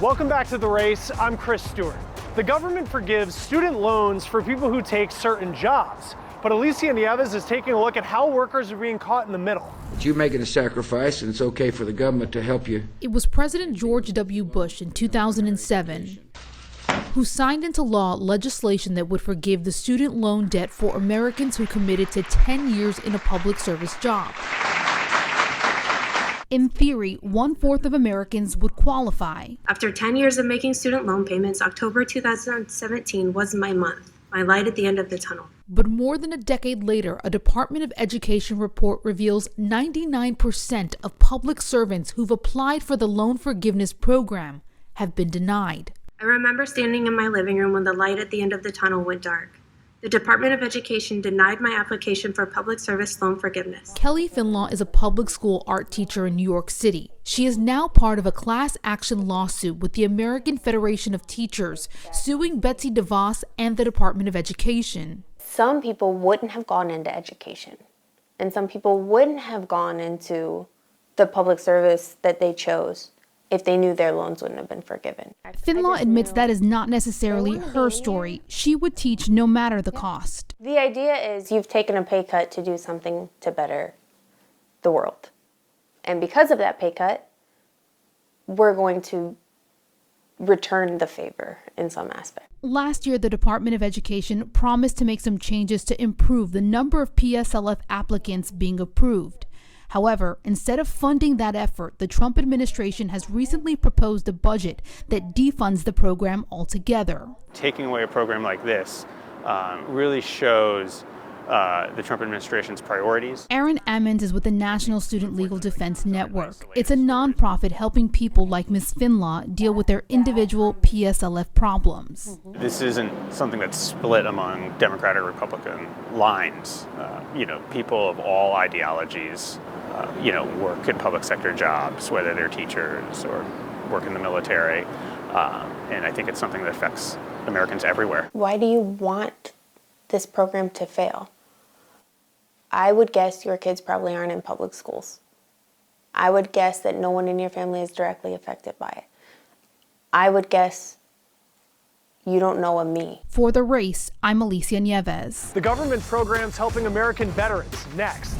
Welcome back to The Race. I'm Chris Stewart. The government forgives student loans for people who take certain jobs, but Alicia Nieves is taking a look at how workers are being caught in the middle. But you're making a sacrifice, and it's okay for the government to help you. It was President George W. Bush in 2007 who signed into law legislation that would forgive the student loan debt for Americans who committed to 10 years in a public service job. In theory, 1/4 of Americans would qualify. After 10 years of making student loan payments, October 2017 was my month, my light at the end of the tunnel. But more than a decade later, a Department of Education report reveals 99% of public servants who've applied for the loan forgiveness program have been denied. I remember standing in my living room when the light at the end of the tunnel went dark. The Department of Education denied my application for public service loan forgiveness. Kelly Finlaw is a public school art teacher in New York City. She is now part of a class action lawsuit with the American Federation of Teachers, suing Betsy DeVos and the Department of Education. Some people wouldn't have gone into education, and some people wouldn't have gone into the public service that they chose if they knew their loans wouldn't have been forgiven. Finlaw admits that is not necessarily her story. She would teach no matter the cost. The idea is you've taken a pay cut to do something to better the world. And because of that pay cut, we're going to return the favor in some aspect. Last year, the Department of Education promised to make some changes to improve the number of PSLF applicants being approved. However, instead of funding that effort, the Trump administration has recently proposed a budget that defunds the program altogether. Taking away a program like this really shows the Trump administration's priorities. Aaron Ammons is with the National Student Legal Defense Network. It's a nonprofit helping people like Ms. Finlaw deal with their individual PSLF problems. This isn't something that's split among Democrat or Republican lines. People of all ideologies, work in public sector jobs, whether they're teachers or work in the military. And I think it's something that affects Americans everywhere. Why do you want this program to fail? I would guess your kids probably aren't in public schools. I would guess that no one in your family is directly affected by it. I would guess you don't know a me. For The Race, I'm Alicia Nieves. The government programs helping American veterans next.